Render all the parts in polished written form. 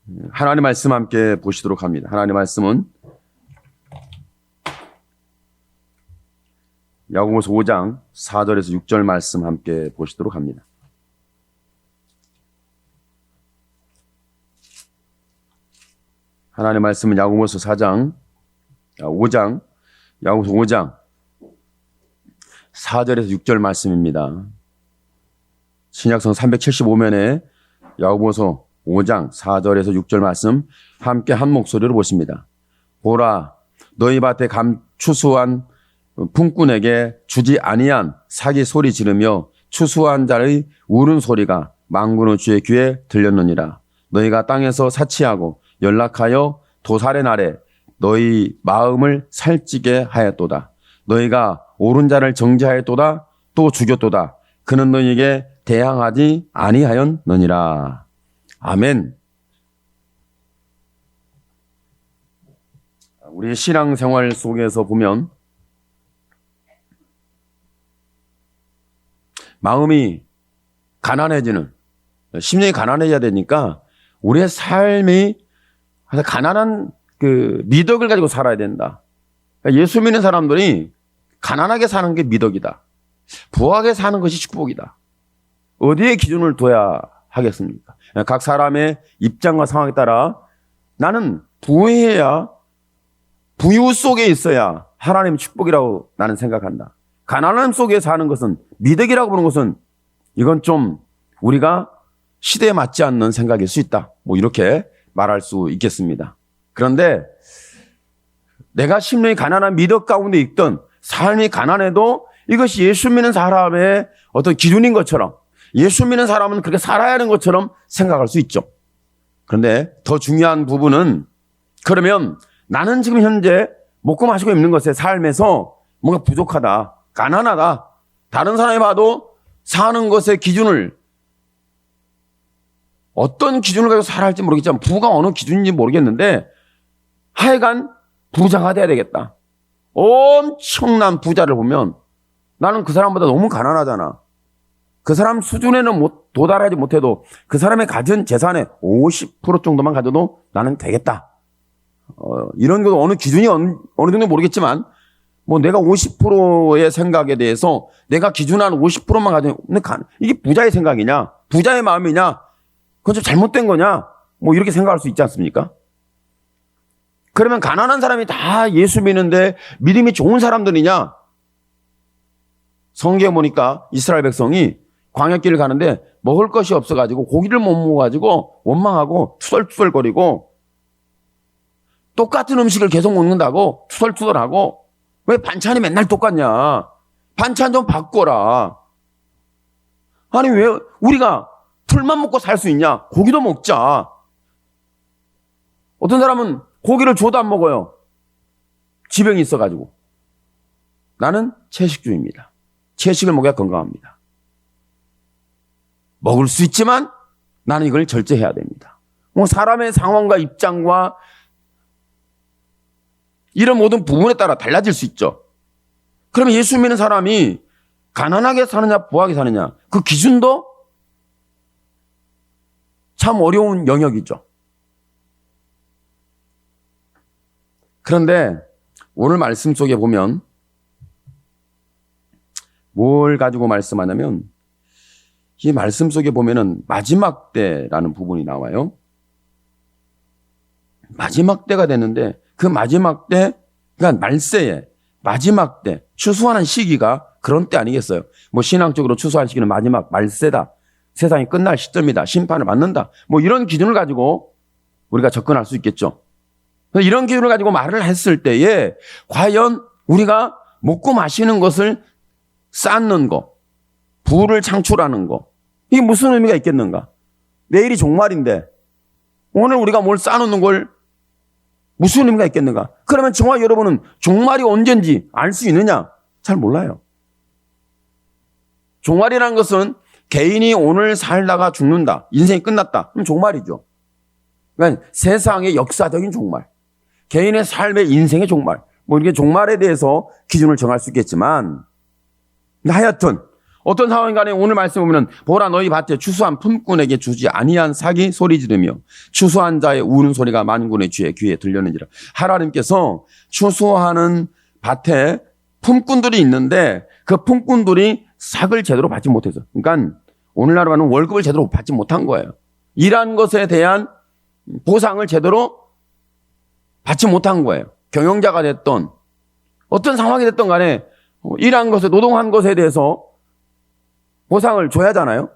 하나님의 말씀 함께 보시도록 합니다. 하나님의 말씀은 야고보서 5장 4절에서 6절 말씀 함께 보시도록 합니다. 하나님의 말씀은 야고보서 5장 4절에서 6절 말씀입니다. 신약성 375면에 야고보서 5장 4절에서 6절 말씀 함께 한 목소리로 보십니다. 보라, 너희 밭에 추수한 품꾼에게 주지 아니한 사기 소리 지르며 추수한 자의 우는 소리가 만군의 주의 귀에 들렸느니라. 너희가 땅에서 사치하고 연락하여 도살의 날에 너희 마음을 살찌게 하였도다. 너희가 옳은 자를 정죄하였도다. 또 죽였도다. 그는 너희에게 대항하지 아니하였느니라. 아멘. 우리 신앙생활 속에서 보면 마음이 가난해지는, 심령이 가난해져야 되니까 우리의 삶이 가난한 미덕을 가지고 살아야 된다. 예수 믿는 사람들이 가난하게 사는 게 미덕이다. 부하게 사는 것이 축복이다. 어디에 기준을 둬야 하겠습니까? 각 사람의 입장과 상황에 따라 나는 부해야, 부유 속에 있어야 하나님의 축복이라고 나는 생각한다. 가난함 속에 사는 것은, 미덕이라고 보는 것은 이건 좀 우리가 시대에 맞지 않는 생각일 수 있다. 이렇게 말할 수 있겠습니다. 그런데 내가 심령이 가난한 미덕 가운데 있던 삶이 가난해도 이것이 예수 믿는 사람의 어떤 기준인 것처럼, 예수 믿는 사람은 그렇게 살아야 하는 것처럼 생각할 수 있죠. 그런데 더 중요한 부분은, 그러면 나는 지금 현재 먹고 마시고 입는 것에 삶에서 뭔가 부족하다, 가난하다, 다른 사람이 봐도 사는 것의 기준을, 어떤 기준을 가지고 살아야 할지 모르겠지만 부가 어느 기준인지 모르겠는데 하여간 부자가 돼야 되겠다. 엄청난 부자를 보면 나는 그 사람보다 너무 가난하잖아. 그 사람 수준에는 도달하지 못해도 그 사람의 가진 재산의 50% 정도만 가져도 나는 되겠다. 이런 것도 어느 기준이 어느 정도 모르겠지만 내가 50%의 생각에 대해서 내가 기준한 50%만 가지고 이게 부자의 생각이냐, 부자의 마음이냐, 그건 좀 잘못된 거냐, 이렇게 생각할 수 있지 않습니까? 그러면 가난한 사람이 다 예수 믿는데 믿음이 좋은 사람들이냐? 성경에 보니까 이스라엘 백성이 광야길을 가는데 먹을 것이 없어가지고 고기를 못 먹어가지고 원망하고 투덜투덜거리고, 똑같은 음식을 계속 먹는다고 투덜투덜하고, 왜 반찬이 맨날 똑같냐? 반찬 좀 바꿔라. 아니 왜 우리가 풀만 먹고 살 수 있냐? 고기도 먹자. 어떤 사람은 고기를 줘도 안 먹어요. 지병이 있어가지고. 나는 채식주의입니다. 채식을 먹어야 건강합니다. 먹을 수 있지만 나는 이걸 절제해야 됩니다. 사람의 상황과 입장과 이런 모든 부분에 따라 달라질 수 있죠. 그러면 예수 믿는 사람이 가난하게 사느냐 부하게 사느냐, 그 기준도 참 어려운 영역이죠. 그런데 오늘 말씀 속에 보면 뭘 가지고 말씀하냐면, 이 말씀 속에 보면은 마지막 때라는 부분이 나와요. 마지막 때가 되는데 그 마지막 때, 그러니까 말세에 마지막 때, 추수하는 시기가 그런 때 아니겠어요? 신앙적으로 추수하는 시기는 마지막 말세다, 세상이 끝날 시점이다, 심판을 받는다, 이런 기준을 가지고 우리가 접근할 수 있겠죠. 이런 기준을 가지고 말을 했을 때에 과연 우리가 먹고 마시는 것을 쌓는 거, 부를 창출하는 거, 이게 무슨 의미가 있겠는가? 내일이 종말인데 오늘 우리가 뭘 쌓아놓는 걸 무슨 의미가 있겠는가? 그러면 저와 여러분은 종말이 언젠지 알 수 있느냐? 잘 몰라요. 종말이라는 것은 개인이 오늘 살다가 죽는다, 인생이 끝났다, 그럼 종말이죠. 그러니까 세상의 역사적인 종말, 개인의 삶의 인생의 종말, 이렇게 종말에 대해서 기준을 정할 수 있겠지만, 하여튼 어떤 상황인 간에 오늘 말씀 보면 보라 너희 밭에 추수한 품꾼에게 주지 아니한 삭이 소리 지르며 추수한 자의 우는 소리가 만군의 주의 귀에 들렸는지라. 하나님께서 추수하는 밭에 품꾼들이 있는데 그 품꾼들이 삭을 제대로 받지 못해서, 그러니까 오늘날로 하면 월급을 제대로 받지 못한 거예요. 일한 것에 대한 보상을 제대로 받지 못한 거예요. 경영자가 됐던 어떤 상황이 됐던 간에 일한 것에, 노동한 것에 대해서 보상을 줘야 하잖아요.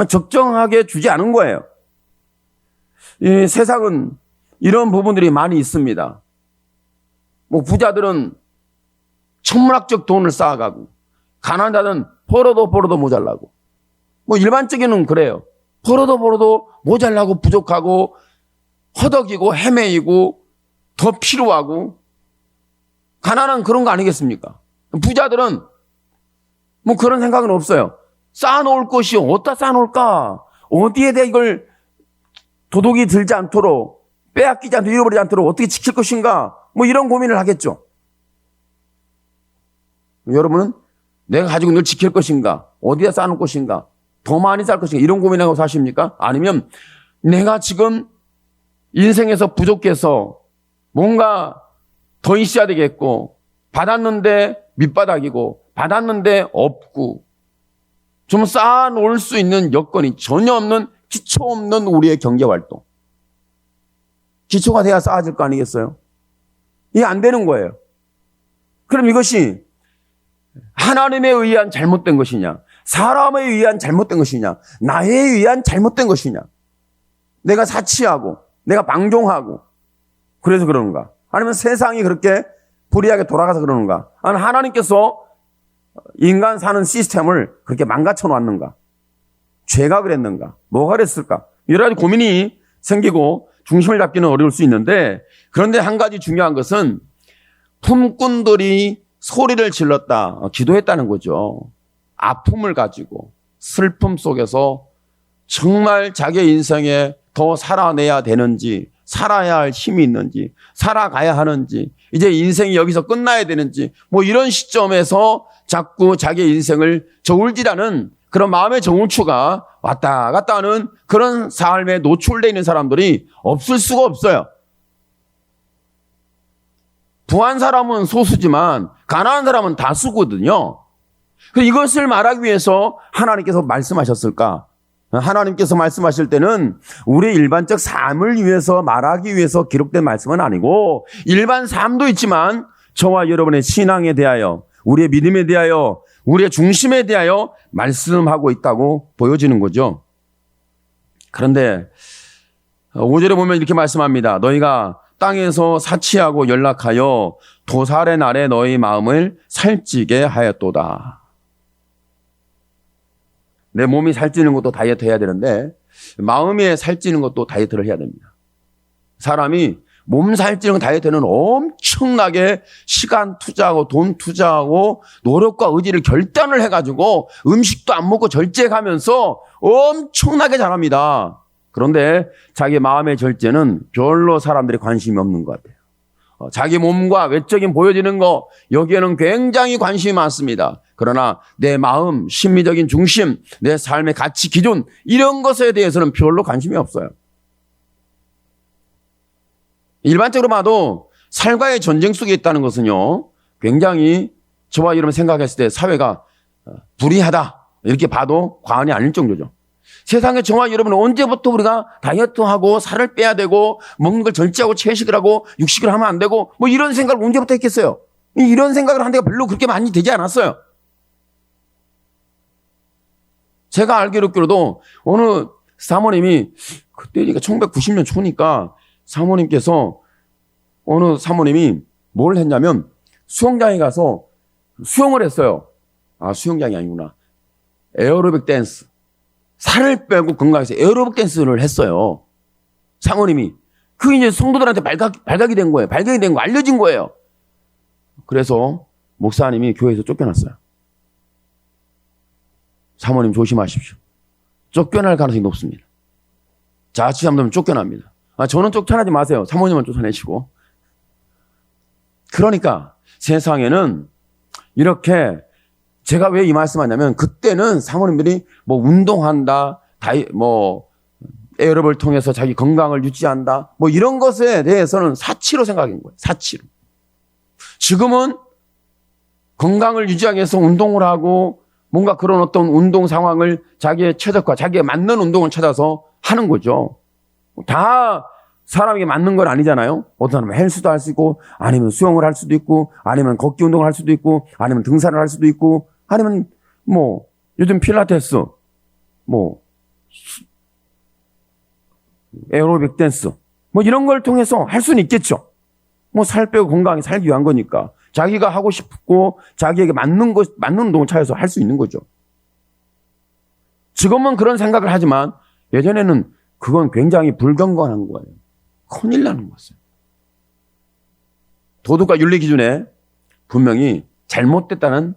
적정하게 주지 않은 거예요. 이 세상은 이런 부분들이 많이 있습니다. 부자들은 천문학적 돈을 쌓아가고 가난자는 벌어도 모자라고. 일반적인은 그래요. 벌어도 모자라고 부족하고 허덕이고 헤매이고 더 필요하고. 가난한 그런 거 아니겠습니까? 부자들은 그런 생각은 없어요. 쌓아놓을 것이 어디다 쌓아놓을까? 어디에 대해 이걸 도둑이 들지 않도록, 빼앗기지 않도록, 잃어버리지 않도록 어떻게 지킬 것인가? 이런 고민을 하겠죠. 여러분은 내가 가지고 늘 지킬 것인가? 어디에 쌓아놓을 것인가? 더 많이 쌓을 것인가? 이런 고민하고 사십니까? 아니면 내가 지금 인생에서 부족해서 뭔가 더 있어야 되겠고, 받았는데 밑바닥이고, 받았는데 없고, 좀 쌓아놓을 수 있는 여건이 전혀 없는, 기초 없는 우리의 경제활동. 기초가 돼야 쌓아질 거 아니겠어요? 이게 안 되는 거예요. 그럼 이것이 하나님에 의한 잘못된 것이냐, 사람에 의한 잘못된 것이냐, 나에 의한 잘못된 것이냐, 내가 사치하고 내가 방종하고 그래서 그러는가, 아니면 세상이 그렇게 불의하게 돌아가서 그러는가, 아니면 하나님께서 인간 사는 시스템을 그렇게 망가쳐 놨는가, 죄가 그랬는가, 뭐가 그랬을까, 여러 가지 고민이 생기고 중심을 잡기는 어려울 수 있는데, 그런데 한 가지 중요한 것은 품꾼들이 소리를 질렀다, 기도했다는 거죠. 아픔을 가지고 슬픔 속에서 정말 자기 인생에 더 살아내야 되는지, 살아야 할 힘이 있는지, 살아가야 하는지, 이제 인생이 여기서 끝나야 되는지, 이런 시점에서 자꾸 자기 인생을 저울질하는 그런 마음의 정울추가 왔다 갔다 하는 그런 삶에 노출되어 있는 사람들이 없을 수가 없어요. 부한 사람은 소수지만 가난한 사람은 다수거든요. 이것을 말하기 위해서 하나님께서 말씀하셨을까? 하나님께서 말씀하실 때는 우리의 일반적 삶을 위해서 말하기 위해서 기록된 말씀은 아니고, 일반 삶도 있지만 저와 여러분의 신앙에 대하여, 우리의 믿음에 대하여, 우리의 중심에 대하여 말씀하고 있다고 보여지는 거죠. 그런데 5절에 보면 이렇게 말씀합니다. 너희가 땅에서 사치하고 연락하여 도살의 날에 너희 마음을 살찌게 하였도다. 내 몸이 살찌는 것도 다이어트 해야 되는데 마음이 살찌는 것도 다이어트를 해야 됩니다. 사람이 몸 살찌는 다이어트는 엄청나게 시간 투자하고 돈 투자하고 노력과 의지를 결단을 해가지고 음식도 안 먹고 절제하면서 엄청나게 잘합니다. 그런데 자기 마음의 절제는 별로 사람들이 관심이 없는 것 같아요. 자기 몸과 외적인 보여지는 거, 여기에는 굉장히 관심이 많습니다. 그러나 내 마음, 심리적인 중심, 내 삶의 가치 기준, 이런 것에 대해서는 별로 관심이 없어요. 일반적으로 봐도 살과의 전쟁 속에 있다는 것은요, 굉장히 저와 여러분 생각했을 때 사회가 불의하다, 이렇게 봐도 과언이 아닐 정도죠. 세상에 저와 여러분은 언제부터 우리가 다이어트하고 살을 빼야 되고 먹는 걸 절제하고 채식을 하고 육식을 하면 안 되고 이런 생각을 언제부터 했겠어요? 이런 생각을 한 데가 별로 그렇게 많이 되지 않았어요. 제가 알기로도 어느 사모님이, 그때니까 1990년 초니까 사모님께서, 어느 사모님이 뭘 했냐면 수영장에 가서 수영을 했어요. 아, 수영장이 아니구나. 에어로빅 댄스. 살을 빼고 건강해서 에어로빅 댄스를 했어요. 사모님이. 그 이제 성도들한테 발각이 된 거예요. 발견이 된 거, 알려진 거예요. 그래서 목사님이 교회에서 쫓겨났어요. 사모님 조심하십시오. 쫓겨날 가능성이 높습니다. 자칫 잘못하면 쫓겨납니다. 저는 쫓겨나지 마세요. 사모님만 쫓아내시고. 그러니까 세상에는 이렇게 제가 왜 이 말씀하냐면 그때는 사모님들이 뭐 운동한다, 에어로빅을 통해서 자기 건강을 유지한다, 뭐 이런 것에 대해서는 사치로 생각한 거예요. 사치로. 지금은 건강을 유지하기 위해서 운동을 하고 뭔가 그런 어떤 운동 상황을 자기의 최적화, 자기에 맞는 운동을 찾아서 하는 거죠. 다 사람에게 맞는 건 아니잖아요. 어떤 사람은 헬스도 할 수 있고, 아니면 수영을 할 수도 있고, 아니면 걷기 운동을 할 수도 있고, 아니면 등산을 할 수도 있고, 아니면 뭐 요즘 필라테스, 뭐 에어로빅 댄스, 뭐 이런 걸 통해서 할 수는 있겠죠. 뭐 살 빼고 건강히 살기 위한 거니까 자기가 하고 싶고 자기에게 맞는 운동을 찾아서 할 수 있는 거죠. 지금은 그런 생각을 하지만 예전에는 그건 굉장히 불경건한 거예요. 큰일 나는 거였어요. 도덕과 윤리 기준에 분명히 잘못됐다는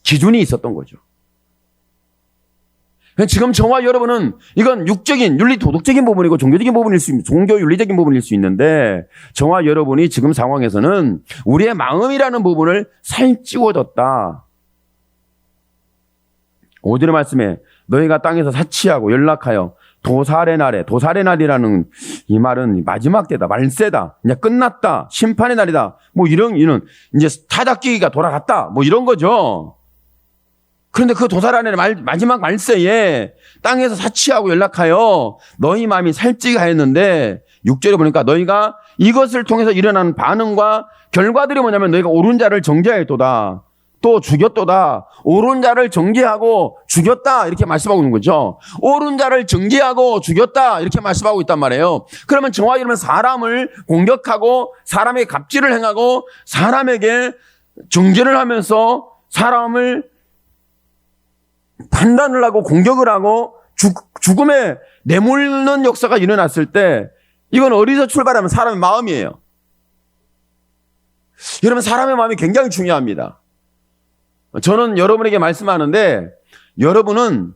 기준이 있었던 거죠. 지금 저와 여러분은 이건 육적인, 윤리 도덕적인 부분이고 종교 윤리적인 부분일 수 있는데 저와 여러분이 지금 상황에서는 우리의 마음이라는 부분을 살찌워졌다. 5절의 말씀에 너희가 땅에서 사치하고 연락하여 도살의 날이라는 이 말은 마지막 때다, 말세다, 이제 끝났다, 심판의 날이다, 뭐 이런 이제 타닥기가 돌아갔다, 뭐 이런 거죠. 그런데 그 도살의 날 마지막 말세에 땅에서 사치하고 연락하여 너희 마음이 살찌하였는데 6절에 보니까 너희가 이것을 통해서 일어나는 반응과 결과들이 뭐냐면 너희가 옳은 자를 정죄하였도다, 또 죽였도다. 옳은 자를 정죄하고 죽였다, 이렇게 말씀하고 있는 거죠. 옳은 자를 정죄하고 죽였다, 이렇게 말씀하고 있단 말이에요. 그러면 저와 여러분 사람을 공격하고 사람에게 갑질을 행하고 사람에게 정죄를 하면서 사람을 판단을 하고 공격을 하고 죽음에 내몰는 역사가 일어났을 때 이건 어디서 출발하면 사람의 마음이에요. 여러분, 사람의 마음이 굉장히 중요합니다. 저는 여러분에게 말씀하는데 여러분은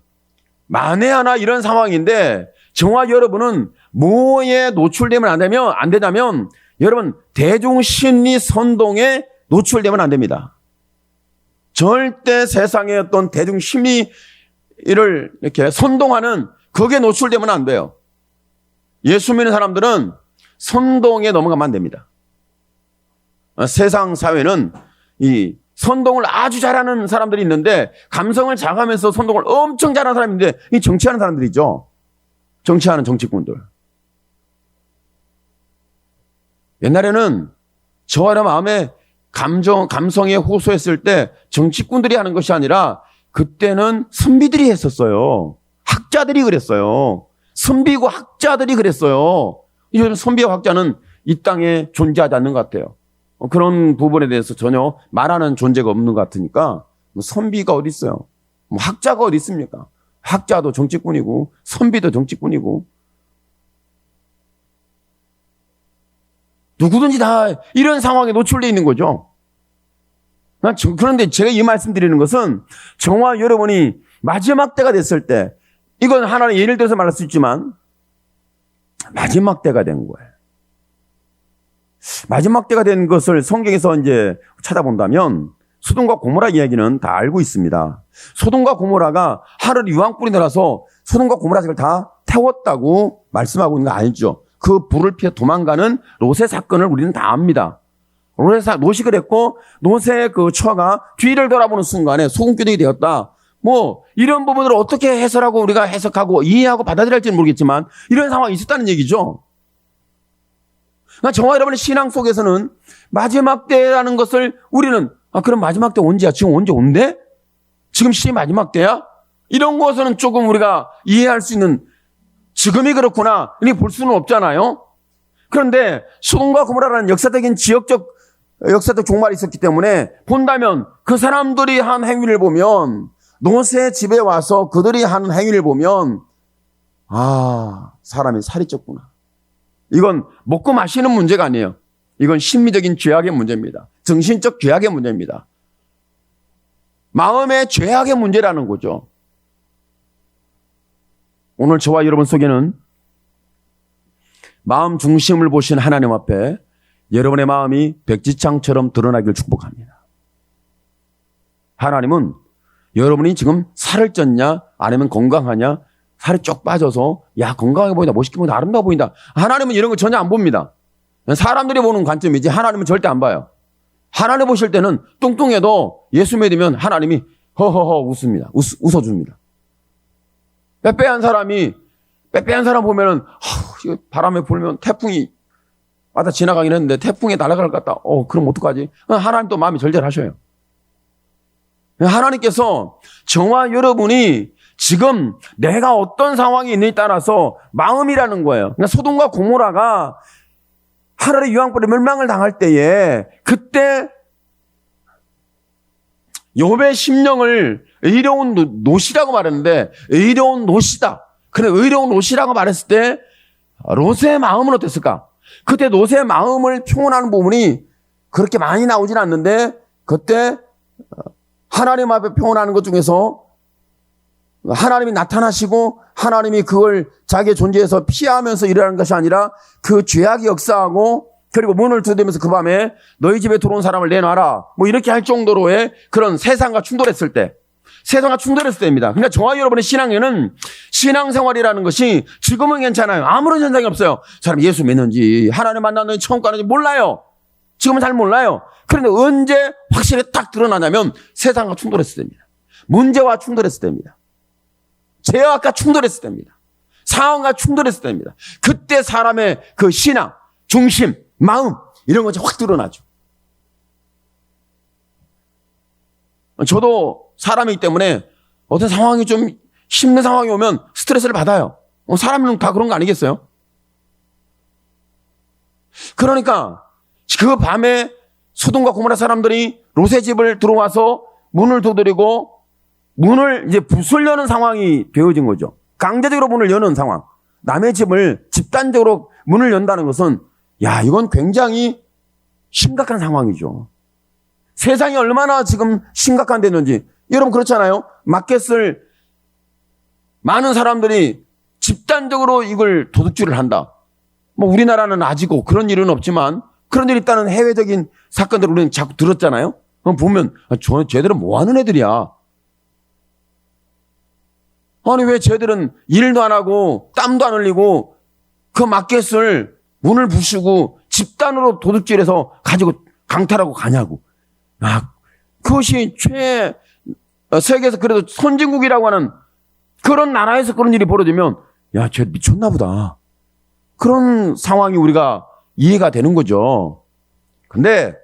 만에 하나 이런 상황인데 저와 여러분은 뭐에 노출되면 안 되냐면 여러분 대중심리 선동에 노출되면 안 됩니다. 절대 세상의 어떤 대중심리를 이렇게 선동하는 거기에 노출되면 안 돼요. 예수 믿는 사람들은 선동에 넘어가면 안 됩니다. 세상 사회는 이 선동을 아주 잘하는 사람들이 있는데 감성을 장하면서 선동을 엄청 잘하는 사람인데 이 정치하는 사람들이죠. 정치하는 정치꾼들. 옛날에는 저와 여러분 마음에 감성에 호소했을 때 정치꾼들이 하는 것이 아니라 그때는 선비들이 했었어요. 학자들이 그랬어요. 선비고 학자들이 그랬어요. 요즘 선비와 학자는 이 땅에 존재하지 않는 것 같아요. 그런 부분에 대해서 전혀 말하는 존재가 없는 것 같으니까 선비가 어디 있어요? 학자가 어디 있습니까? 학자도 정치꾼이고 선비도 정치꾼이고 누구든지 다 이런 상황에 노출되어 있는 거죠. 그런데 제가 이 말씀 드리는 것은 저와 여러분이 마지막 때가 됐을 때 이건 하나의 예를 들어서 말할 수 있지만 마지막 때가 된 거예요. 마지막 때가 된 것을 성경에서 이제 찾아본다면 소돔과 고모라 이야기는 다 알고 있습니다. 소돔과 고모라가 하늘 유황불이 내려서 소돔과 고모라를 다 태웠다고 말씀하고 있는 거 알죠? 그 불을 피해 도망가는 롯의 사건을 우리는 다 압니다. 롯이 그랬고 롯의 그 처가 뒤를 돌아보는 순간에 소금기둥이 되었다. 뭐 이런 부분을 어떻게 해설하고 우리가 해석하고 이해하고 받아들여야 할지는 모르겠지만 이런 상황이 있었다는 얘기죠. 그러니까 저와 여러분의 신앙 속에서는 마지막 때라는 것을 우리는 그럼 마지막 때 언제야? 지금 언제 온대? 지금 시이 마지막 때야? 이런 것은 조금 우리가 이해할 수 있는 지금이 그렇구나 이렇게 볼 수는 없잖아요. 그런데 소돔과 고모라라는 역사적 종말이 있었기 때문에 본다면 그 사람들이 한 행위를 보면 롯의 집에 와서 그들이 하는 행위를 보면 사람이 살이 쪘구나. 이건 먹고 마시는 문제가 아니에요. 이건 심리적인 죄악의 문제입니다. 정신적 죄악의 문제입니다. 마음의 죄악의 문제라는 거죠. 오늘 저와 여러분 속에는 마음 중심을 보신 하나님 앞에 여러분의 마음이 백지창처럼 드러나길 축복합니다. 하나님은 여러분이 지금 살을 쪘냐 아니면 건강하냐, 살이 쭉 빠져서 야 건강해 보인다, 멋있게 보인다, 아름다워 보인다. 하나님은 이런 거 전혀 안 봅니다. 사람들이 보는 관점이지 하나님은 절대 안 봐요. 하나님 보실 때는 뚱뚱해도 예수 믿으면 하나님이 허허허 웃습니다. 웃어줍니다. 빼빼한 사람 보면은 바람에 불면 태풍이 와다 지나가긴 했는데 태풍에 날아갈 것 같다. 그럼 어떡하지? 하나님 또 마음이 절절하셔요. 하나님께서 저와 여러분이 지금 내가 어떤 상황이 있느냐에 따라서 마음이라는 거예요. 그러니까 소돔과 고모라가 하늘의 유황불에 멸망을 당할 때에 그때 욥의 심령을 의로운 롯이라고 말했는데 의로운 롯이다. 그래 의로운 롯이라고 말했을 때 롯의 마음은 어땠을까? 그때 롯의 마음을 표현하는 부분이 그렇게 많이 나오진 않는데 그때 하나님 앞에 표현하는 것 중에서 하나님이 나타나시고 하나님이 그걸 자기의 존재에서 피하면서 일하는 것이 아니라 그 죄악이 역사하고 그리고 문을 두드리면서 그 밤에 너희 집에 들어온 사람을 내놔라 뭐 이렇게 할 정도로의 그런 세상과 충돌했을 때입니다. 그러니까 저와 여러분의 신앙에는 신앙생활이라는 것이 지금은 괜찮아요. 아무런 현상이 없어요. 사람 예수 믿는지 하나님 만났는지 처음 가는지 몰라요. 지금은 잘 몰라요. 그런데 언제 확실히 딱 드러나냐면 세상과 충돌했을 때입니다. 문제와 충돌했을 때입니다. 죄악과 충돌했을 때입니다. 상황과 충돌했을 때입니다. 그때 사람의 그 신앙, 중심, 마음 이런 것이 확 드러나죠. 저도 사람이기 때문에 어떤 상황이 좀 힘든 상황이 오면 스트레스를 받아요. 사람은 다 그런 거 아니겠어요? 그러니까 그 밤에 소돔과 고모라 사람들이 롯의 집을 들어와서 문을 두드리고 문을 이제 부수려는 상황이 되어진 거죠. 강제적으로 문을 여는 상황. 남의 집을 집단적으로 문을 연다는 것은 이건 굉장히 심각한 상황이죠. 세상이 얼마나 지금 심각한 데는지. 여러분 그렇잖아요. 마켓을 많은 사람들이 집단적으로 이걸 도둑질을 한다. 뭐 우리나라는 아직도 그런 일은 없지만 그런 일이 있다는 해외적인 사건들을 우리는 자꾸 들었잖아요. 그럼 보면 쟤들은 뭐 하는 애들이야. 아니 왜 쟤들은 일도 안 하고 땀도 안 흘리고 그 마켓을 문을 부수고 집단으로 도둑질해서 가지고 강탈하고 가냐고. 그것이 세계에서 그래도 선진국이라고 하는 그런 나라에서 그런 일이 벌어지면 쟤 미쳤나 보다. 그런 상황이 우리가 이해가 되는 거죠. 근데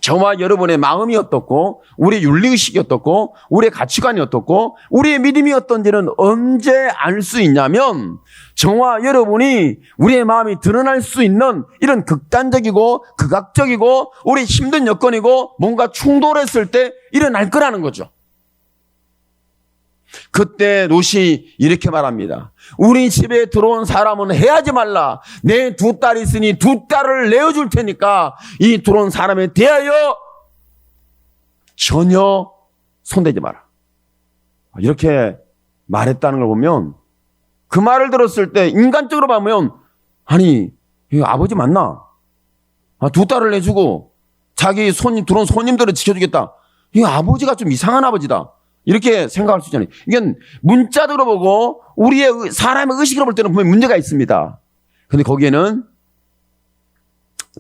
저와 여러분의 마음이 어떻고 우리의 윤리의식이 어떻고 우리의 가치관이 어떻고 우리의 믿음이 어떤지는 언제 알 수 있냐면 저와 여러분이 우리의 마음이 드러날 수 있는 이런 극단적이고 극악적이고 우리 힘든 여건이고 뭔가 충돌했을 때 일어날 거라는 거죠. 그때 롯이 이렇게 말합니다. 우리 집에 들어온 사람은 해하지 말라. 내 두 딸이 있으니 두 딸을 내어줄 테니까 이 들어온 사람에 대하여 전혀 손대지 마라. 이렇게 말했다는 걸 보면 그 말을 들었을 때 인간적으로 보면 아니 이 아버지 맞나? 두 딸을 내주고 자기 들어온 손님들을 지켜주겠다. 이 아버지가 좀 이상한 아버지다. 이렇게 생각할 수 있잖아요. 이건 문자적으로 보고 우리의 사람의 의식으로 볼 때는 분명히 문제가 있습니다. 그런데 거기에는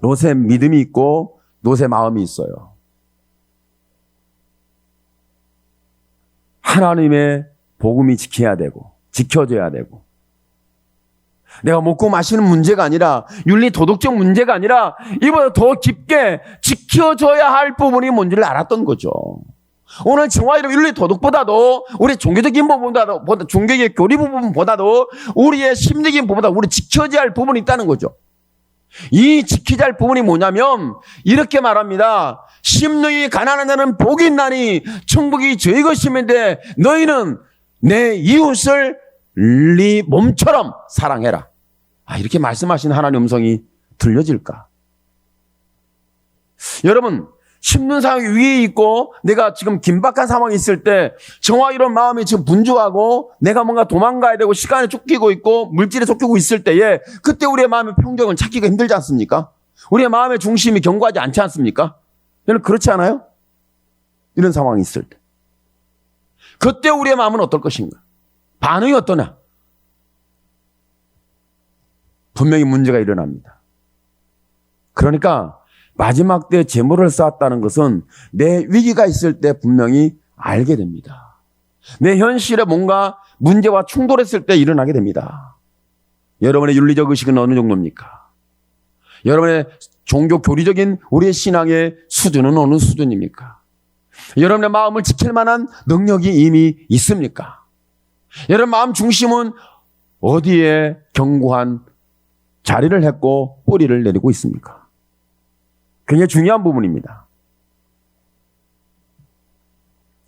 롯의 믿음이 있고 롯의 마음이 있어요. 하나님의 복음이 지켜야 되고 지켜져야 되고 내가 먹고 마시는 문제가 아니라 윤리 도덕적 문제가 아니라 이보다 더 깊게 지켜져야 할 부분이 뭔지를 알았던 거죠. 오늘 저와 여러분 윤리 도덕보다도 우리 종교적인 부분보다도 종교의 교리 부분보다도 우리의 심리적인 부분보다 우리 지켜져야 할 부분이 있다는 거죠. 이 지켜야 할 부분이 뭐냐면 이렇게 말합니다. 심령이 가난한 자는 복이 있나니 천국이 저희 것임인데 너희는 내 이웃을 네 몸처럼 사랑해라. 이렇게 말씀하신 하나님의 음성이 들려질까? 여러분 힘든 상황이 위에 있고 내가 지금 긴박한 상황이 있을 때 저와 이런 마음이 지금 분주하고 내가 뭔가 도망가야 되고 시간에 쫓기고 있고 물질에 쫓기고 있을 때에 그때 우리의 마음의 평정을 찾기가 힘들지 않습니까? 우리의 마음의 중심이 견고하지 않지 않습니까? 여러분 그렇지 않아요? 이런 상황이 있을 때. 그때 우리의 마음은 어떨 것인가? 반응이 어떠냐? 분명히 문제가 일어납니다. 그러니까 마지막 때 재물을 쌓았다는 것은 내 위기가 있을 때 분명히 알게 됩니다. 내 현실에 뭔가 문제와 충돌했을 때 일어나게 됩니다. 여러분의 윤리적 의식은 어느 정도입니까? 여러분의 종교 교리적인 우리의 신앙의 수준은 어느 수준입니까? 여러분의 마음을 지킬 만한 능력이 이미 있습니까? 여러분 마음 중심은 어디에 견고한 자리를 했고 뿌리를 내리고 있습니까? 굉장히 중요한 부분입니다.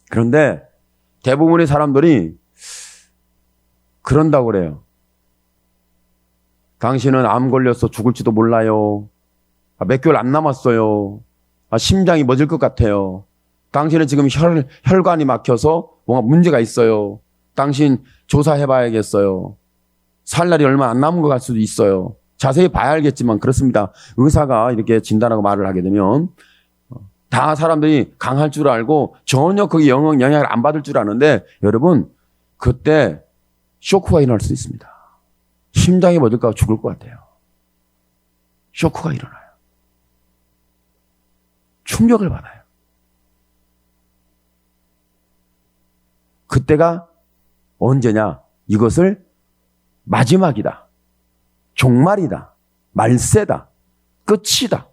그런데 대부분의 사람들이 그런다고 그래요. 당신은 암 걸려서 죽을지도 몰라요. 몇 개월 안 남았어요. 심장이 멎을 것 같아요. 당신은 지금 혈관이 막혀서 뭔가 문제가 있어요. 당신 조사해봐야겠어요. 살 날이 얼마 안 남은 것 같을 수도 있어요. 자세히 봐야 알겠지만 그렇습니다. 의사가 이렇게 진단하고 말을 하게 되면 다 사람들이 강할 줄 알고 전혀 거기 영향을 안 받을 줄 아는데 여러분 그때 쇼크가 일어날 수 있습니다. 심장이 멎을까 죽을 것 같아요. 쇼크가 일어나요. 충격을 받아요. 그때가 언제냐? 이것을 마지막이다. 종말이다. 말세다. 끝이다.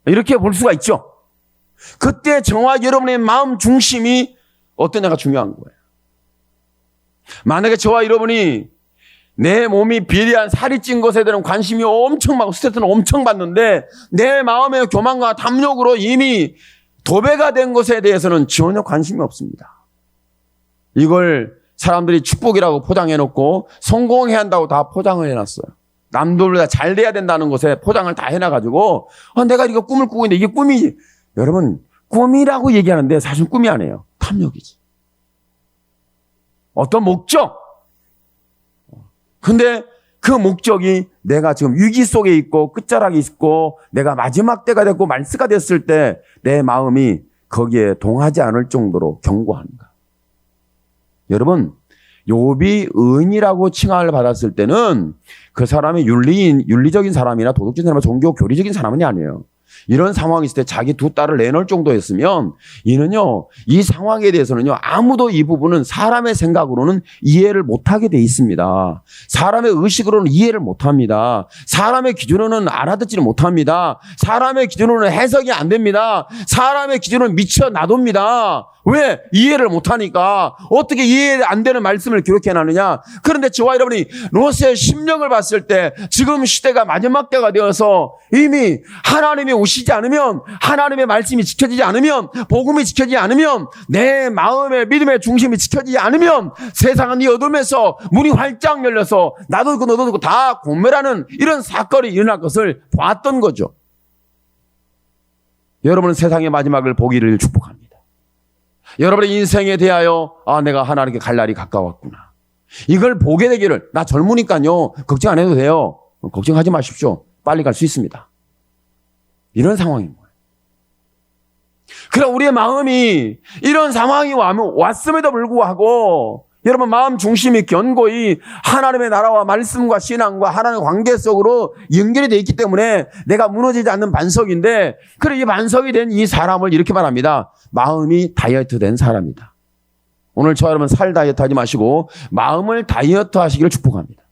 이렇게 볼 수가 있죠. 그때 저와 여러분의 마음 중심이 어떠냐가 중요한 거예요. 만약에 저와 여러분이 내 몸이 비대한 살이 찐 것에 대한 관심이 엄청 많고 스트레스는 엄청 받는데 내 마음의 교만과 탐욕으로 이미 도배가 된 것에 대해서는 전혀 관심이 없습니다. 이걸 사람들이 축복이라고 포장해놓고 성공해야 한다고 다 포장을 해놨어요. 남들보다 잘 돼야 된다는 것에 포장을 다 해놔가지고 내가 이거 꿈을 꾸고 있는데 이게 꿈이지. 여러분 꿈이라고 얘기하는데 사실 꿈이 아니에요. 탐욕이지. 어떤 목적. 근데 그 목적이 내가 지금 위기 속에 있고 끝자락에 있고 내가 마지막 때가 됐고 말세가 됐을 때 내 마음이 거기에 동하지 않을 정도로 견고한가. 여러분 욥이 의인이라고 칭함을 받았을 때는 그 사람이 윤리적인 사람이나 도덕적인 사람이나 종교 교리적인 사람은 아니에요. 이런 상황이 있을 때 자기 두 딸을 내놓을 정도였으면 이는요 이 상황에 대해서는요 아무도 이 부분은 사람의 생각으로는 이해를 못하게 돼 있습니다. 사람의 의식으로는 이해를 못합니다. 사람의 기준으로는 알아듣지를 못합니다. 사람의 기준으로는 해석이 안 됩니다. 사람의 기준으로는 미쳐 놔둡니다. 왜? 이해를 못하니까. 어떻게 이해 안 되는 말씀을 기록해놨느냐. 그런데 저와 여러분이 롯의 심령을 봤을 때 지금 시대가 마지막 때가 되어서 이미 하나님이 오시지 않으면 하나님의 말씀이 지켜지지 않으면 복음이 지켜지지 않으면 내 마음의 믿음의 중심이 지켜지지 않으면 세상은 이 어둠에서 문이 활짝 열려서 나도 있고 너도 있고 다 공멸하는 이런 사건이 일어날 것을 봤던 거죠. 여러분은 세상의 마지막을 보기를 축복합니다. 여러분의 인생에 대하여 내가 하나님께 갈 날이 가까웠구나. 이걸 보게 되기를 나 젊으니까요. 걱정 안 해도 돼요. 걱정하지 마십시오. 빨리 갈 수 있습니다. 이런 상황인 거예요. 그럼 우리의 마음이 이런 상황이 왔음에도 불구하고 여러분 마음 중심이 견고히 하나님의 나라와 말씀과 신앙과 하나님의 관계 속으로 연결이 되어 있기 때문에 내가 무너지지 않는 반석인데 그래 이 반석이 된 이 사람을 이렇게 말합니다. 마음이 다이어트 된 사람이다. 오늘 저 여러분 살 다이어트 하지 마시고 마음을 다이어트 하시기를 축복합니다.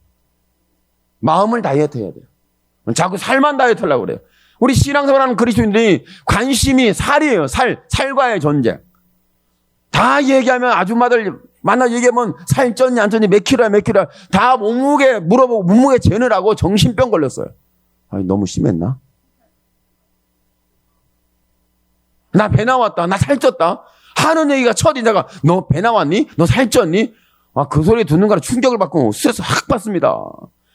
마음을 다이어트 해야 돼요. 자꾸 살만 다이어트 하려고 그래요. 우리 신앙생활하는 그리스도인들이 관심이 살이에요. 살과의 전쟁. 다 얘기하면 아줌마들 만나 얘기하면 살 쪘니 안 쪘니 몇 킬로야 다 몸무게 물어보고 몸무게 재느라고 정신병 걸렸어요. 너무 심했나? 나 배 나왔다. 나 살쪘다. 하는 얘기가 첫인자가 너 배 나왔니? 너 살쪘니? 그 소리 듣는 거라 충격을 받고 스트레스 확 받습니다.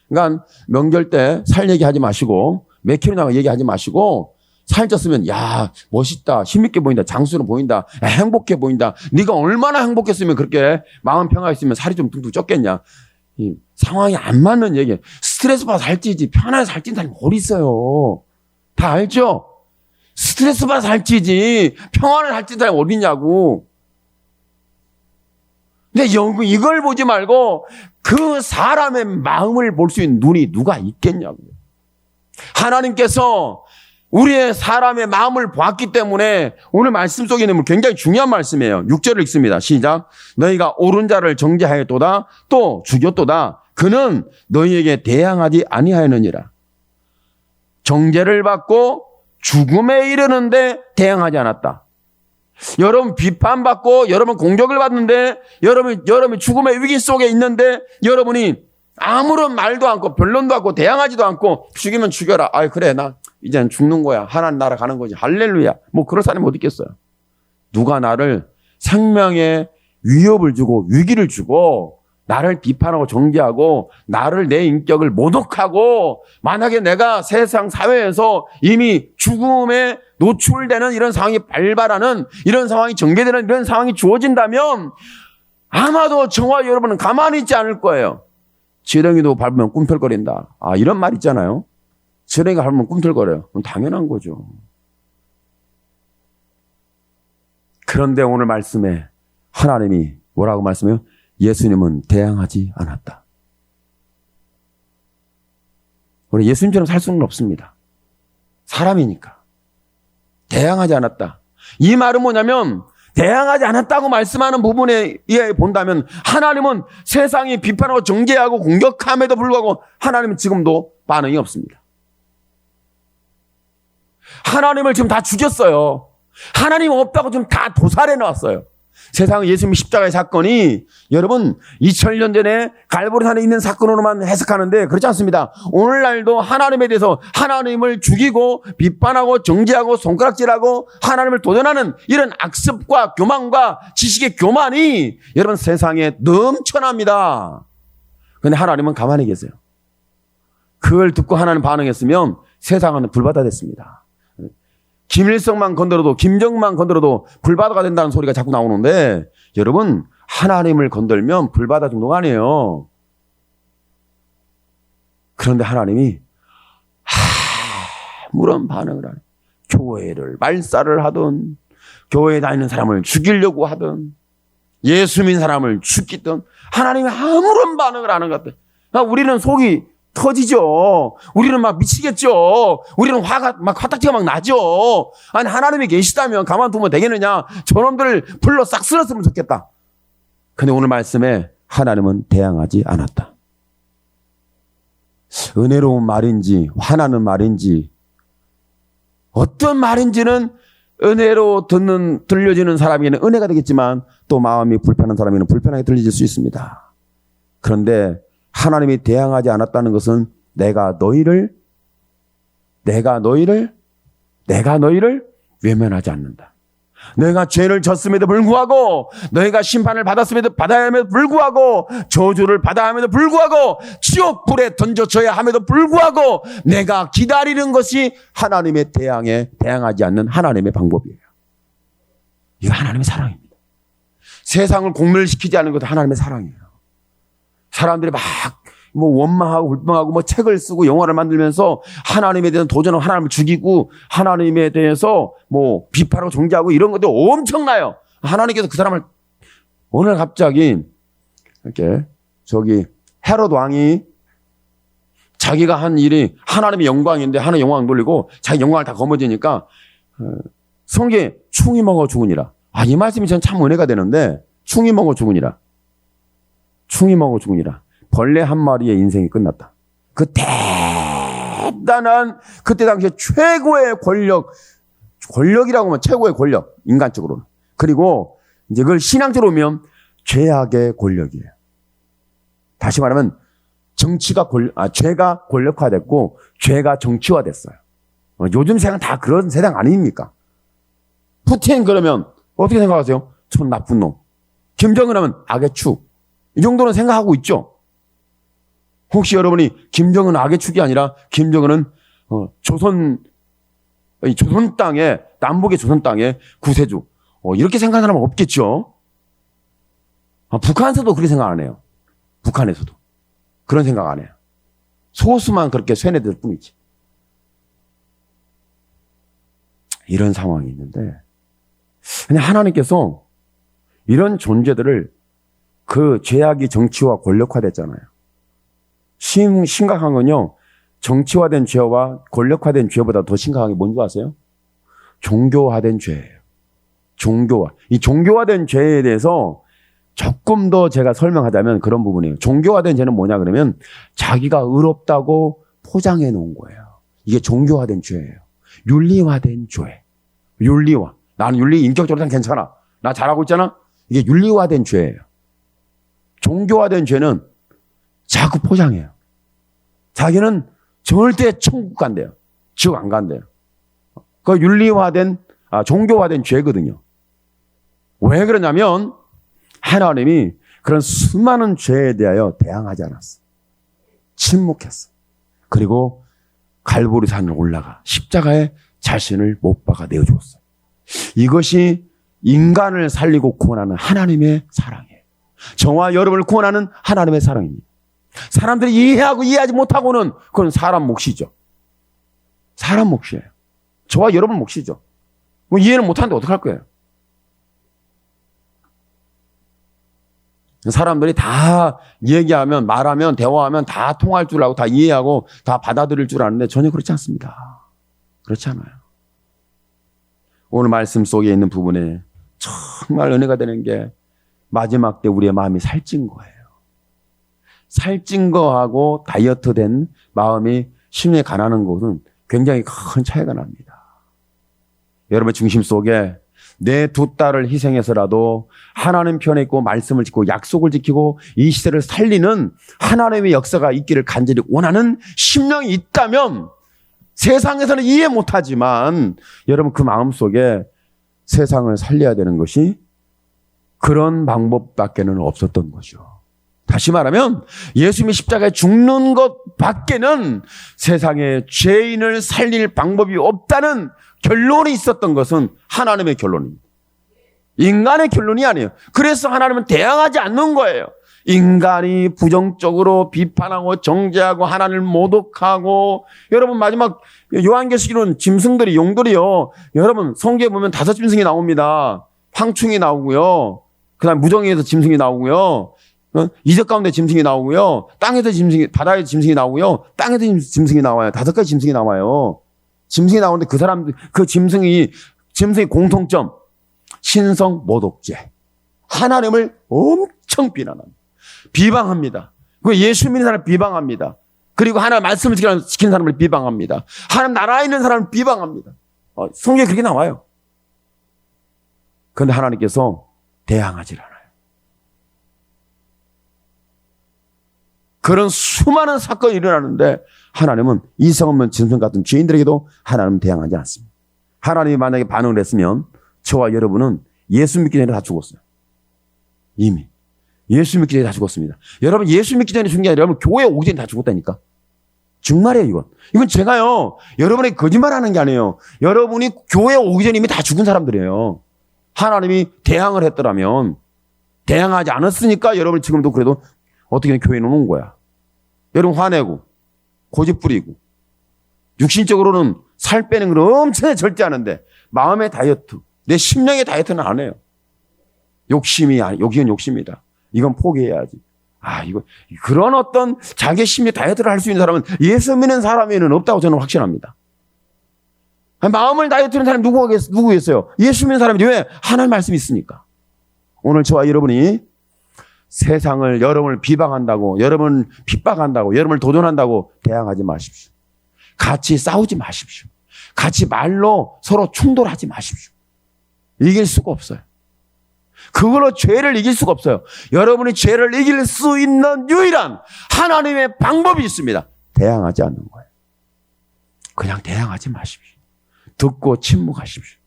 그러니까 명절 때 살 얘기하지 마시고 몇 킬로나 얘기하지 마시고 살쪘으면 야 멋있다. 힘있게 보인다. 장수로 보인다. 행복해 보인다. 네가 얼마나 행복했으면 그렇게 마음 평화했으면 살이 좀 뚝뚝 쪘겠냐. 이 상황이 안 맞는 얘기. 스트레스 받아 살찌지 편안해 살찐 사람이 어디 있어요. 다 알죠? 스트레스 받아서 할지지 평안을 할지 사람이 어딨냐고. 근데 이걸 보지 말고 그 사람의 마음을 볼 수 있는 눈이 누가 있겠냐고. 하나님께서 우리의 사람의 마음을 보았기 때문에 오늘 말씀 속에 있는 굉장히 중요한 말씀이에요. 6절을 읽습니다. 시작. 너희가 옳은 자를 정죄하였도다 또 죽였도다. 그는 너희에게 대항하지 아니하였느니라. 정죄를 받고 죽음에 이르는데 대항하지 않았다. 여러분 비판받고 여러분 공격을 받는데 여러분이 죽음의 위기 속에 있는데 여러분이 아무런 말도 않고 변론도 않고 대항하지도 않고 죽이면 죽여라. 아이 그래 나 이제는 죽는 거야. 하나님 나라 가는 거지. 할렐루야. 뭐 그럴 사람이 어디 있겠어요. 누가 나를 생명의 위협을 주고 위기를 주고 나를 비판하고 정죄하고 나를 내 인격을 모독하고 만약에 내가 세상 사회에서 이미 죽음에 노출되는 이런 상황이 발발하는 이런 상황이 전개되는 이런 상황이 주어진다면 아마도 저와 여러분은 가만히 있지 않을 거예요. 지렁이도 밟으면 꿈틀거린다. 아 이런 말 있잖아요. 지렁이가 밟으면 꿈틀거려요. 그건 당연한 거죠. 그런데 오늘 말씀에 하나님이 뭐라고 말씀해요? 예수님은 대항하지 않았다. 우리 예수님처럼 살 수는 없습니다. 사람이니까. 대항하지 않았다. 이 말은 뭐냐면 대항하지 않았다고 말씀하는 부분에 의해 본다면 하나님은 세상이 비판하고 정죄하고 공격함에도 불구하고 하나님은 지금도 반응이 없습니다. 하나님을 지금 다 죽였어요. 하나님 없다고 지금 다 도살해 놨어요. 세상은 예수님 십자가의 사건이 여러분 2000년 전에 갈보리산에 있는 사건으로만 해석하는데 그렇지 않습니다. 오늘날도 하나님에 대해서 하나님을 죽이고 비판하고 정죄하고 손가락질하고 하나님을 도전하는 이런 악습과 교만과 지식의 교만이 여러분 세상에 넘쳐납니다. 그런데 하나님은 가만히 계세요. 그걸 듣고 하나님 반응했으면 세상은 불바다 됐습니다. 김일성만 건드려도 김정만 건드려도 불바다가 된다는 소리가 자꾸 나오는데 여러분 하나님을 건들면 불바다 정도가 아니에요. 그런데 하나님이 아무런 반응을 안 해요. 교회를 말살을 하든 교회에 다니는 사람을 죽이려고 하든 예수 믿는 사람을 죽이든 하나님이 아무런 반응을 안 하는 것 같아요. 우리는 속이 터지죠. 우리는 막 미치겠죠. 우리는 화딱지가 막 나죠. 아니 하나님이 계시다면 가만두면 되겠느냐. 저놈들을 불러 싹 쓸었으면 좋겠다. 근데 오늘 말씀에 하나님은 대항하지 않았다. 은혜로운 말인지 화나는 말인지 어떤 말인지는 은혜로 들려지는 사람에게는 은혜가 되겠지만 또 마음이 불편한 사람에게는 불편하게 들려질 수 있습니다. 그런데 하나님이 대항하지 않았다는 것은 내가 너희를 외면하지 않는다. 너희가 죄를 졌음에도 불구하고 너희가 심판을 받아야 함에도 불구하고 저주를 받아야 함에도 불구하고 지옥 불에 던져져야 함에도 불구하고 내가 기다리는 것이 하나님의 대항하지 않는 하나님의 방법이에요. 이거 하나님의 사랑입니다. 세상을 공멸시키지 않는 것도 하나님의 사랑이에요. 사람들이 막 원망하고 불평하고 책을 쓰고 영화를 만들면서 하나님에 대한 도전하고 하나님을 죽이고 하나님에 대해서 비판하고 정죄하고 이런 것도 엄청나요. 하나님께서 그 사람을 오늘 갑자기 이렇게 헤롯 왕이 자기가 한 일이 하나님의 영광인데 하나님의 영광 돌리고 자기 영광을 다 거머쥐니까 성경에 충이 먹어 죽으니라. 이 말씀이 전 참 은혜가 되는데 충이 먹어 죽으니라. 벌레 한 마리의 인생이 끝났다. 그 대단한 그때 당시에 최고의 권력이라고 하면 최고의 권력, 인간적으로는. 그리고 이제 그걸 신앙적으로 보면 죄악의 권력이에요. 다시 말하면 죄가 권력화됐고 죄가 정치화됐어요. 요즘 세상 다 그런 세상 아닙니까? 푸틴 그러면 어떻게 생각하세요? 전 나쁜 놈. 김정은 하면 악의 축. 이 정도는 생각하고 있죠. 혹시 여러분이 김정은 악의 축이 아니라 김정은은 조선 땅에 남북의 조선 땅에 구세주 이렇게 생각하는 사람은 없겠죠. 북한에서도 그렇게 생각 안 해요. 북한에서도 그런 생각 안 해요. 소수만 그렇게 쇠뇌될 뿐이지. 이런 상황이 있는데, 그냥 하나님께서 이런 존재들을 그 죄악이 정치화 권력화됐잖아요. 심각한 건요, 정치화된 죄와 권력화된 죄보다 더 심각한 게 뭔지 아세요? 종교화된 죄예요. 종교화. 이 종교화된 죄에 대해서 조금 더 제가 설명하자면 그런 부분이에요. 종교화된 죄는 뭐냐 그러면 자기가 의롭다고 포장해 놓은 거예요. 이게 종교화된 죄예요. 윤리화된 죄. 윤리화. 나는 윤리 인격적으로 난 괜찮아. 나 잘하고 있잖아. 이게 윤리화된 죄예요. 종교화된 죄는 자꾸 포장해요. 자기는 절대 천국 간대요. 지옥 안 간대요. 그 윤리화된, 종교화된 죄거든요. 왜 그러냐면 하나님이 그런 수많은 죄에 대하여 대항하지 않았어. 침묵했어. 그리고 갈보리 산을 올라가 십자가에 자신을 못 박아 내어주었어요. 이것이 인간을 살리고 구원하는 하나님의 사랑이에요. 저와 여러분을 구원하는 하나님의 사랑입니다. 사람들이 이해하고 이해하지 못하고는 그건 사람 몫이죠. 사람 몫이에요. 저와 여러분 몫이죠. 뭐 이해를 못하는데 어떡할 거예요? 사람들이 다 얘기하면, 말하면, 대화하면 다 통할 줄 알고 다 이해하고 다 받아들일 줄 아는데 전혀 그렇지 않습니다. 그렇지 않아요. 오늘 말씀 속에 있는 부분에 정말 은혜가 되는 게 마지막 때 우리의 마음이 살찐 거예요. 살찐 거하고 다이어트 된 마음이 심령에 가난한 것은 굉장히 큰 차이가 납니다. 여러분의 중심 속에 내 두 딸을 희생해서라도 하나님 편에 있고 말씀을 짓고 약속을 지키고 이 시대를 살리는 하나님의 역사가 있기를 간절히 원하는 심령이 있다면 세상에서는 이해 못하지만 여러분 그 마음속에 세상을 살려야 되는 것이 그런 방법밖에는 없었던 거죠. 다시 말하면 예수님이 십자가에 죽는 것 밖에는 세상에 죄인을 살릴 방법이 없다는 결론이 있었던 것은 하나님의 결론입니다. 인간의 결론이 아니에요. 그래서 하나님은 대항하지 않는 거예요. 인간이 부정적으로 비판하고 정죄하고 하나님을 모독하고, 여러분 마지막 요한계시록은 짐승들이, 용들이요, 여러분 성경에 보면 5짐승이 나옵니다. 황충이 나오고요, 그 다음 무정에서 짐승이 나오고요, 이적 가운데 짐승이 나오고요, 땅에서 짐승이, 바다에서 짐승이 나오고요, 땅에서 짐승이 나와요. 5가지 짐승이 나와요. 짐승이 나오는데 그 사람들, 그 짐승의 공통점, 신성 모독죄. 하나님을 엄청 비난합니다. 비방합니다. 그 예수 믿는 사람을 비방합니다. 그리고 하나님 말씀을 지키는 사람을 비방합니다. 하나님 나라에 있는 사람을 비방합니다. 성경에 그렇게 나와요. 그런데 하나님께서 대항하지 않아요. 그런 수많은 사건이 일어나는데 하나님은 이성 없는 짐승 같은 죄인들에게도 하나님은 대항하지 않습니다. 하나님이 만약에 반응을 했으면 저와 여러분은 예수 믿기 전에 다 죽었어요. 이미. 예수 믿기 전에 다 죽었습니다. 여러분 예수 믿기 전에 죽은 게 아니라 여러분 교회 오기 전에 다 죽었다니까. 정말이에요 이건. 이건 제가요 여러분에게 거짓말하는 게 아니에요. 여러분이 교회 오기 전에 이미 다 죽은 사람들이에요. 하나님이 대항을 했더라면, 대항하지 않았으니까 여러분이 지금도 그래도 어떻게든 교회는 온 거야. 여러분 화내고 고집 부리고 육신적으로는 살 빼는 걸 엄청 절제하는데 마음의 다이어트, 내 심령의 다이어트는 안 해요. 욕심은 욕심이다. 이건 포기해야지. 이거 그런 어떤 자기 심리 다이어트를 할 수 있는 사람은 예수 믿는 사람에는 없다고 저는 확신합니다. 마음을 다이어트하는 사람이 누구겠어요? 예수 믿는 사람이. 왜? 하나님 말씀이 있으니까. 오늘 저와 여러분이 세상을, 여러분을 비방한다고, 여러분을 핍박한다고, 여러분을 도전한다고 대항하지 마십시오. 같이 싸우지 마십시오. 같이 말로 서로 충돌하지 마십시오. 이길 수가 없어요. 그걸로 죄를 이길 수가 없어요. 여러분이 죄를 이길 수 있는 유일한 하나님의 방법이 있습니다. 대항하지 않는 거예요. 그냥 대항하지 마십시오. 듣고 침묵하십시오.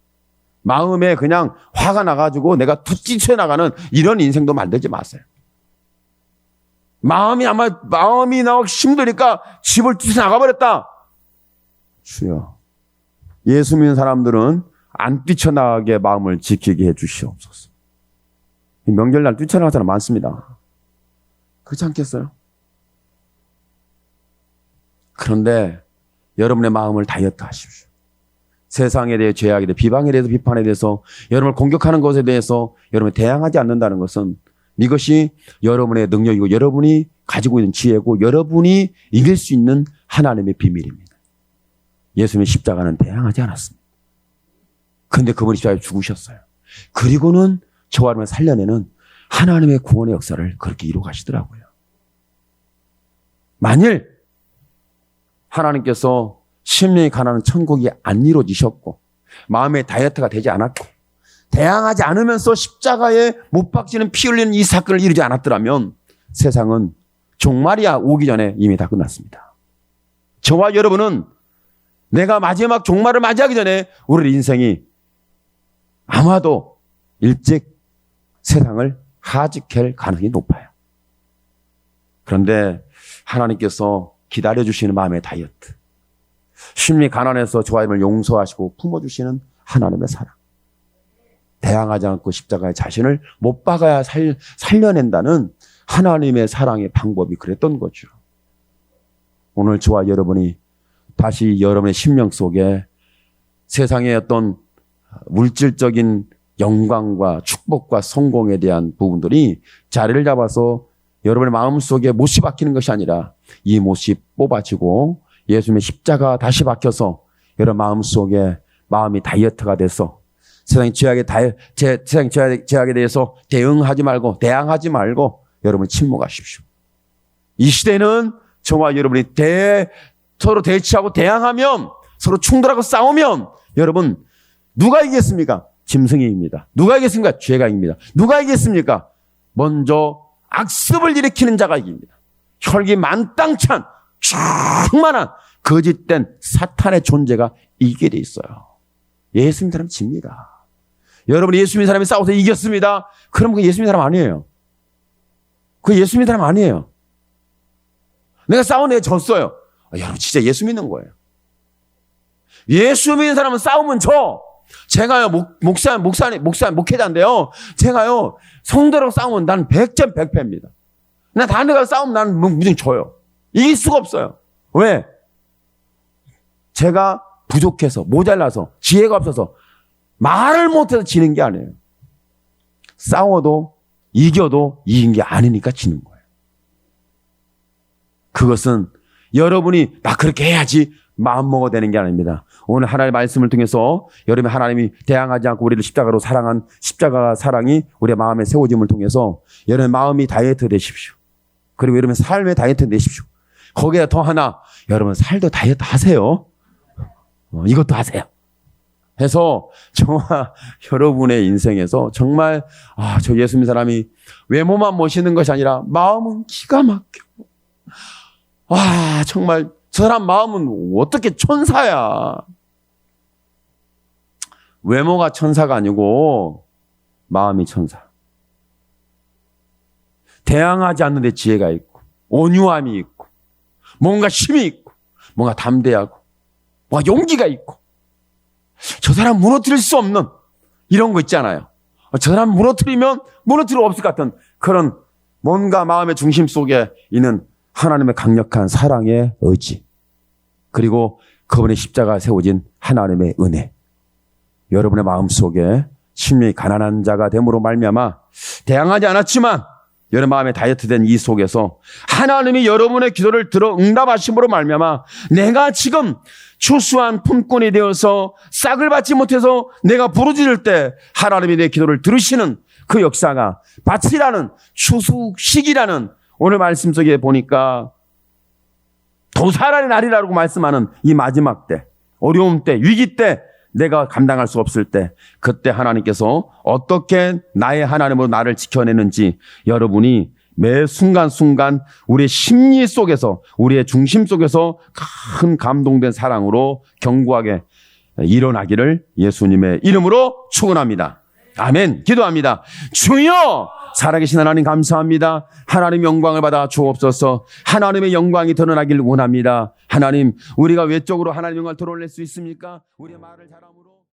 마음에 그냥 화가 나가지고 내가 툭 뛰쳐나가는 이런 인생도 만들지 마세요. 마음이 나고 힘드니까 집을 뛰쳐나가버렸다. 주여, 예수 믿는 사람들은 안 뛰쳐나가게 마음을 지키게 해 주시옵소서. 명절날 뛰쳐나갈 사람 많습니다. 그렇지 않겠어요? 그런데 여러분의 마음을 다이어트 하십시오. 세상에 대해 죄악에 대해 비방에 대해서 비판에 대해서 여러분을 공격하는 것에 대해서 여러분이 대항하지 않는다는 것은 이것이 여러분의 능력이고 여러분이 가지고 있는 지혜고 여러분이 이길 수 있는 하나님의 비밀입니다. 예수님의 십자가는 대항하지 않았습니다. 그런데 그분이 십자가에 죽으셨어요. 그리고는 저와 여러분을 살려내는 하나님의 구원의 역사를 그렇게 이루어 가시더라고요. 만일 하나님께서 심령이 가난한 천국이 안 이루어지셨고 마음의 다이어트가 되지 않았고 대항하지 않으면서 십자가에 못 박히는 피 흘리는 이 사건을 이루지 않았더라면 세상은 종말이야 오기 전에 이미 다 끝났습니다. 저와 여러분은 내가 마지막 종말을 맞이하기 전에 우리 인생이 아마도 일찍 세상을 하직할 가능성이 높아요. 그런데 하나님께서 기다려주시는 마음의 다이어트, 심리 가난해서 저와 여러분을 용서하시고 품어주시는 하나님의 사랑, 대항하지 않고 십자가에 자신을 못 박아야 살려낸다는 하나님의 사랑의 방법이 그랬던 거죠. 오늘 저와 여러분이 다시 여러분의 심령 속에 세상의 어떤 물질적인 영광과 축복과 성공에 대한 부분들이 자리를 잡아서 여러분의 마음속에 못이 박히는 것이 아니라 이 못이 뽑아지고 예수님의 십자가 다시 박혀서 여러분 마음속에 마음이 다이어트가 돼서 세상의 죄악에 대해서 대응하지 말고 대항하지 말고 여러분이 침묵하십시오. 이 시대는 저와 여러분이 서로 대치하고 대항하면 서로 충돌하고 싸우면 여러분 누가 이겼습니까? 짐승이 이깁니다. 누가 이겼습니까? 죄가 이깁니다. 누가 이겼습니까? 먼저 악습을 일으키는 자가 이깁니다. 혈기 만땅찬 충만한 거짓된 사탄의 존재가 이기게 돼 있어요. 예수 믿는 사람 집니다. 여러분이 예수 믿는 사람이 싸워서 이겼습니다. 그럼 그 예수 믿는 사람 아니에요. 그 예수 믿는 사람 아니에요. 내가 싸우네 졌어요. 여러분 진짜 예수 믿는 거예요. 예수 믿는 사람은 싸우면 제가요 목회자인데요. 제가요 성도랑 싸우면 난 100점 100패입니다. 난 다른 데 가서 싸우면 나는 무조건 져요. 이길 수가 없어요. 왜? 제가 부족해서 모자라서 지혜가 없어서 말을 못해서 지는 게 아니에요. 싸워도 이겨도 이긴 게 아니니까 지는 거예요. 그것은 여러분이 나 그렇게 해야지 마음먹어 되는 게 아닙니다. 오늘 하나님의 말씀을 통해서 여러분이 하나님이 대항하지 않고 우리를 십자가로 사랑한 십자가 사랑이 우리의 마음에 세워짐을 통해서 여러분의 마음이 다이어트 되십시오. 그리고 여러분의 삶의 다이어트 되십시오. 거기에 더 하나 여러분 살도 다이어트 하세요. 이것도 하세요. 해서 저와 여러분의 인생에서 정말 저 예수 믿는 사람이 외모만 멋있는 것이 아니라 마음은 기가 막혀. 정말 저 사람 마음은 어떻게 천사야. 외모가 천사가 아니고 마음이 천사. 대항하지 않는 데 지혜가 있고 온유함이 있고 뭔가 힘이 있고 뭔가 담대하고 뭔가 용기가 있고 저 사람 무너뜨릴 수 없는 이런 거 있잖아요. 저 사람 무너뜨리면 무너뜨릴 수 없을 것 같은 그런 뭔가 마음의 중심 속에 있는 하나님의 강력한 사랑의 의지, 그리고 그분의 십자가에 세워진 하나님의 은혜, 여러분의 마음속에 심령이 가난한 자가 됨으로 말미암아 대항하지 않았지만 여러분 마음에 다이어트된 이 속에서 하나님이 여러분의 기도를 들어 응답하심으로 말미암아 내가 지금 추수한 품꾼이 되어서 싹을 받지 못해서 내가 부르짖을 때 하나님이 내 기도를 들으시는 그 역사가 밭이라는 추수식이라는 오늘 말씀 속에 보니까 도살의 날이라고 말씀하는 이 마지막 때, 어려움 때, 위기 때 내가 감당할 수 없을 때 그때 하나님께서 어떻게 나의 하나님으로 나를 지켜내는지 여러분이 매 순간순간 우리의 심리 속에서 우리의 중심 속에서 큰 감동된 사랑으로 견고하게 일어나기를 예수님의 이름으로 축원합니다. 아멘. 기도합니다. 주여 살아계신 하나님 감사합니다. 하나님 영광을 받아 주옵소서. 하나님의 영광이 드러나길 원합니다. 하나님 우리가 외적으로 하나님 영광을 드러낼 수 있습니까? 우리의 말을 잘함으로